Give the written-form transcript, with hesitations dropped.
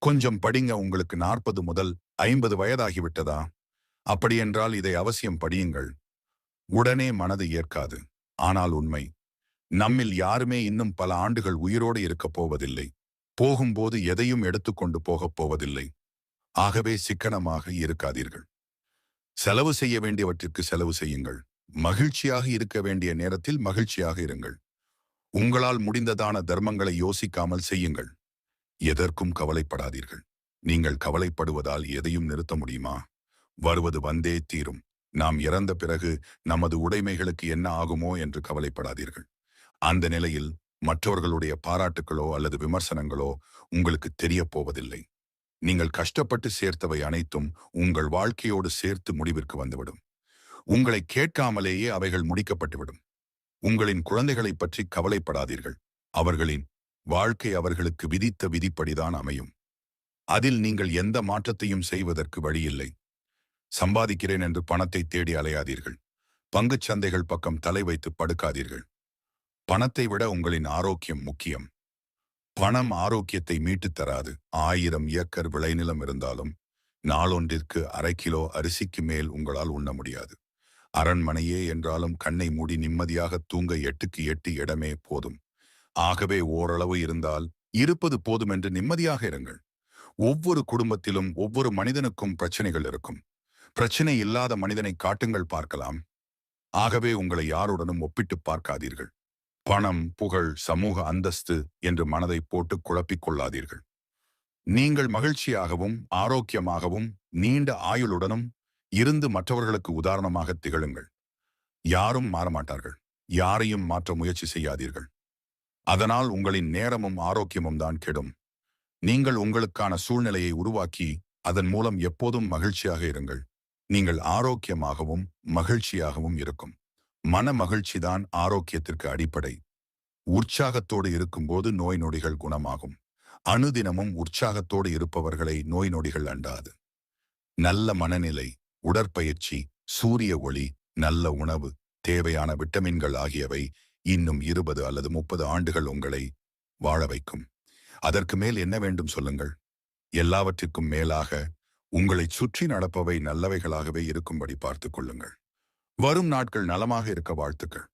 கொஞ்சம் படிங்க. உங்களுக்கு 40 முதல் 50 வயதாகிவிட்டதா? அப்படியென்றால் இதை அவசியம் படியுங்கள். உடனே மனது ஏற்காது. ஆனால் உண்மை. நம்மில் யாருமே இன்னும் பல ஆண்டுகள் உயிரோடு இருக்கப் போவதில்லை. போகும்போது எதையும் எடுத்துக்கொண்டு போகப் போவதில்லை. ஆகவே சிக்கனமாக இருக்காதீர்கள். செலவு செய்ய வேண்டியவற்றிற்கு செலவு செய்யுங்கள். மகிழ்ச்சியாக இருக்க வேண்டிய நேரத்தில் மகிழ்ச்சியாக இருங்கள். உங்களால் முடிந்ததான தர்மங்களை யோசிக்காமல் செய்யுங்கள். எதற்கும் கவலைப்படாதீர்கள். நீங்கள் கவலைப்படுவதால் எதையும் நிறுத்த முடியுமா? வருவது வந்தே தீரும். நாம் இறந்த பிறகு நமது உடைமைகளுக்கு என்ன ஆகுமோ என்று கவலைப்படாதீர்கள். அந்த நிலையில் மற்றவர்களுடைய பாராட்டுக்களோ அல்லது விமர்சனங்களோ உங்களுக்கு தெரியப் போவதில்லை. நீங்கள் கஷ்டப்பட்டு சேர்த்தவை அனைத்தும் உங்கள் வாழ்க்கையோடு சேர்த்து முடிவிற்கு வந்துவிடும். உங்களை கேட்காமலேயே அவைகள் முடிக்கப்பட்டுவிடும். உங்களின் குழந்தைகளை பற்றி கவலைப்படாதீர்கள். அவர்களின் வாழ்க்கை அவர்களுக்கு விதித்த விதிப்படிதான் அமையும். அதில் நீங்கள் எந்த மாற்றத்தையும் செய்வதற்கு வழியில்லை. சம்பாதிக்கிறேன் என்று பணத்தை தேடி அலையாதீர்கள். பங்குச் சந்தைகள் பக்கம் தலை வைத்து படுக்காதீர்கள். பணத்தை விட உங்களின் ஆரோக்கியம் முக்கியம். பணம் ஆரோக்கியத்தை மீட்டுத் தராது. 1000 ஏக்கர் விளைநிலம் இருந்தாலும் நாளொன்றிற்கு 1/2 கிலோ அரிசிக்கு மேல் உங்களால் உண்ண முடியாது. அரண்மனையே என்றாலும் கண்ணை மூடி நிம்மதியாக தூங்க 8க்கு 8 இடமே போதும். ஆகவே ஓரளவு இருந்தால் இருப்பது போதுமென்று நிம்மதியாக இருங்கள். ஒவ்வொரு குடும்பத்திலும் ஒவ்வொரு மனிதனுக்கும் பிரச்சனைகள் இருக்கும். பிரச்சனை இல்லாத மனிதனை காட்டுங்கள் பார்க்கலாம். ஆகவே உங்களை யாருடனும் ஒப்பிட்டு பார்க்காதீர்கள். பணம், புகழ், சமூக அந்தஸ்து என்று மனதை போட்டு குழப்பிக் கொள்ளாதீர்கள். நீங்கள் மகிழ்ச்சியாகவும் ஆரோக்கியமாகவும் நீண்ட ஆயுளுடனும் இருந்து மற்றவர்களுக்கு உதாரணமாக திகழுங்கள். யாரும் மாறமாட்டார்கள். யாரையும் மாற்ற முயற்சி செய்யாதீர்கள். அதனால் உங்களின் நேரமும் ஆரோக்கியமும் தான் கெடும். நீங்கள் உங்களுக்கான சூழ்நிலையை உருவாக்கி அதன் மூலம் எப்போதும் மகிழ்ச்சியாக இருங்கள். நீங்கள் ஆரோக்கியமாகவும் மகிழ்ச்சியாகவும் இருக்கும். மன மகிழ்ச்சிதான் ஆரோக்கியத்திற்கு அடிப்படை. உற்சாகத்தோடு இருக்கும்போது நோய் நொடிகள் குணமாகும். அனுதினமும் உற்சாகத்தோடு இருப்பவர்களை நோய் நொடிகள் அண்டாது. நல்ல மனநிலை, உடற்பயிற்சி, சூரிய ஒளி, நல்ல உணவு, தேவையான விட்டமின்கள் ஆகியவை இன்னும் 20 அல்லது 30 ஆண்டுகள் உங்களை வாழ வைக்கும். அதற்கு மேல் என்ன வேண்டும் சொல்லுங்கள். எல்லாவற்றிற்கும் மேலாக உங்களை சுற்றி நடப்பவை நல்லவைகளாகவே இருக்கும்படி பார்த்துக் கொள்ளுங்கள். வரும் நாட்கள் நலமாக இருக்க வாழ்த்துக்கள்.